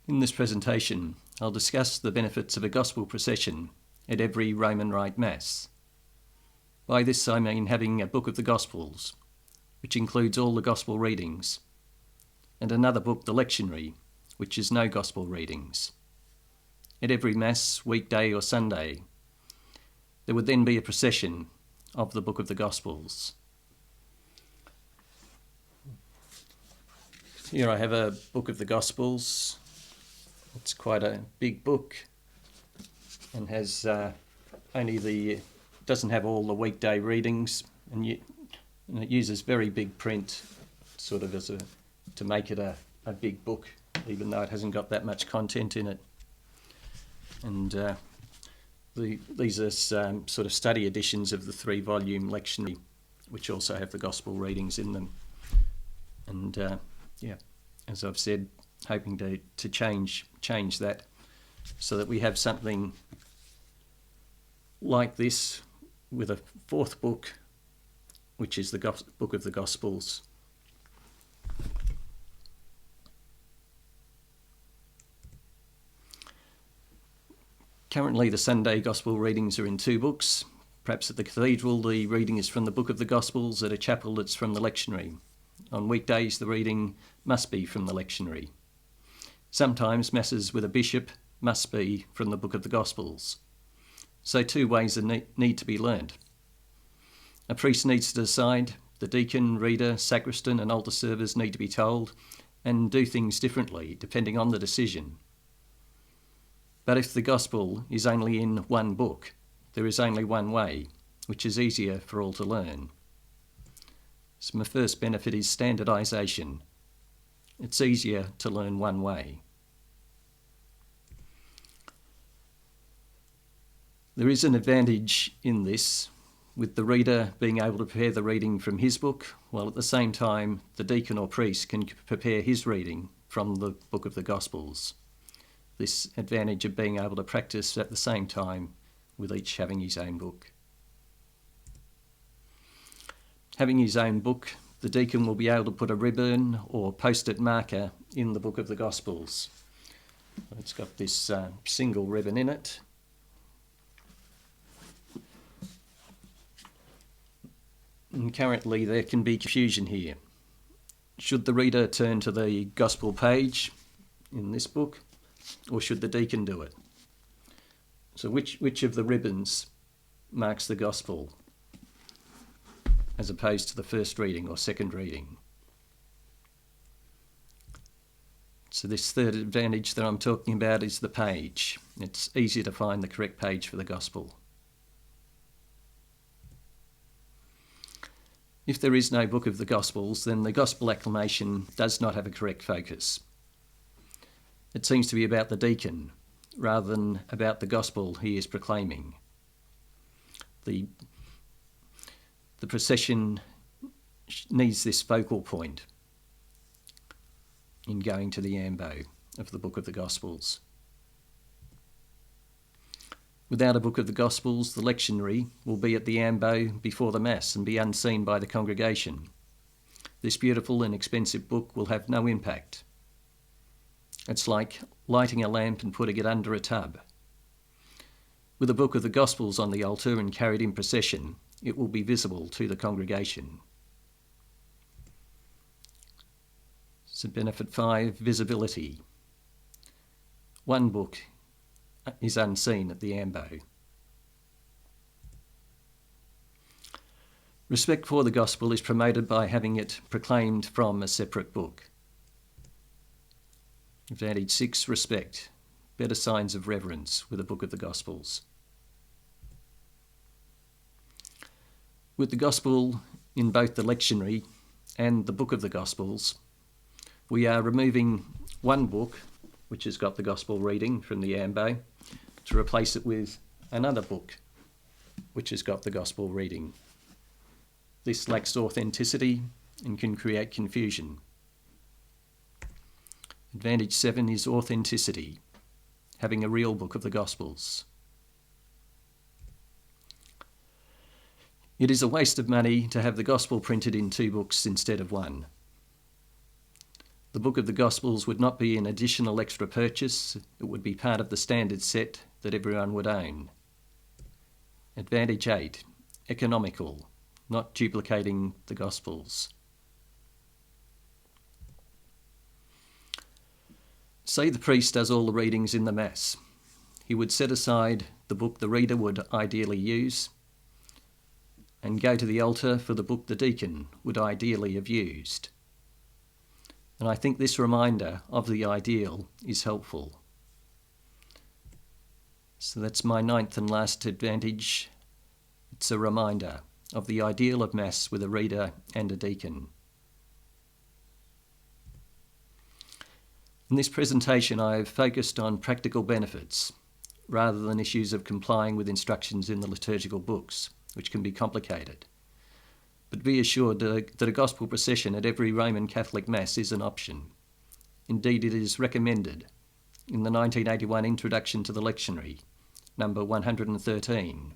In this presentation, I'll discuss the benefits of a Gospel Procession at every Roman Rite Mass. By this I mean having a book of the Gospels, which includes all the Gospel readings, and another book, the Lectionary, which is no Gospel readings. At every Mass, weekday or Sunday, there would then be a procession of the book of the Gospels. Here I have a book of the Gospels. It's quite a big book and has doesn't have all the weekday readings, and it uses very big print sort of to make it a big book, even though it hasn't got that much content in it. And these are sort of study editions of the 3-volume Lectionary, which also have the Gospel readings in them. And as I've said, hoping to change that so that we have something like this with a fourth book, which is the book of the Gospels. Currently the Sunday Gospel readings are in 2 books. Perhaps at the Cathedral the reading is from the book of the Gospels, at a chapel it's from the Lectionary. On weekdays the reading must be from the Lectionary. Sometimes Masses with a bishop must be from the book of the Gospels. So 2 ways need to be learnt. A priest needs to decide, the deacon, reader, sacristan and altar servers need to be told and do things differently depending on the decision. But if the Gospel is only in one book, there is only one way, which is easier for all to learn. So my first benefit is standardisation. It's easier to learn one way. There is an advantage in this, with the reader being able to prepare the reading from his book, while at the same time the deacon or priest can prepare his reading from the book of the Gospels. This advantage of being able to practice at the same time with each having his own book. Having his own book, the deacon will be able to put a ribbon or post-it marker in the book of the Gospels. It's got this single ribbon in it. And currently there can be confusion here. Should the reader turn to the Gospel page in this book, or should the deacon do it? So which of the ribbons marks the Gospel as opposed to the first reading or second reading? So this third advantage that I'm talking about is the page. It's easy to find the correct page for the Gospel. If there is no book of the Gospels, then the Gospel acclamation does not have a correct focus. It seems to be about the deacon rather than about the Gospel he is proclaiming. The procession needs this focal point in going to the ambo of the book of the Gospels. Without a book of the Gospels, the lectionary will be at the ambo before the Mass and be unseen by the congregation. This beautiful and expensive book will have no impact. It's like lighting a lamp and putting it under a tub. With a book of the Gospels on the altar and carried in procession, it will be visible to the congregation. So benefit 5, visibility. One book is unseen at the ambo. Respect for the Gospel is promoted by having it proclaimed from a separate book. Advantage 6, respect. Better signs of reverence with the book of the Gospels. With the Gospel in both the lectionary and the book of the Gospels, we are removing one book, which has got the Gospel reading from the ambo, to replace it with another book, which has got the Gospel reading. This lacks authenticity and can create confusion. Advantage 7 is authenticity, having a real book of the Gospels. It is a waste of money to have the Gospel printed in 2 books instead of 1. The Book of the Gospels would not be an additional extra purchase, it would be part of the standard set that everyone would own. Advantage 8. Economical, not duplicating the Gospels. Say the priest does all the readings in the Mass. He would set aside the book the reader would ideally use and go to the altar for the book the deacon would ideally have used. And I think this reminder of the ideal is helpful. So that's my 9th and last advantage. It's a reminder of the ideal of Mass with a reader and a deacon. In this presentation, I have focused on practical benefits rather than issues of complying with instructions in the liturgical books, which can be complicated. But be assured that a Gospel Procession at every Roman Catholic Mass is an option. Indeed, it is recommended in the 1981 Introduction to the Lectionary, number 113.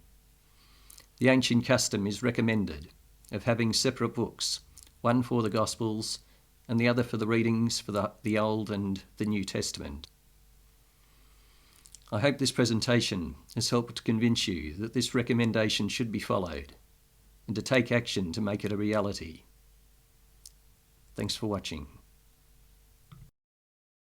The ancient custom is recommended of having separate books, one for the Gospels and the other for the readings for the Old and the New Testament. I hope this presentation has helped to convince you that this recommendation should be followed and to take action to make it a reality. Thanks for watching.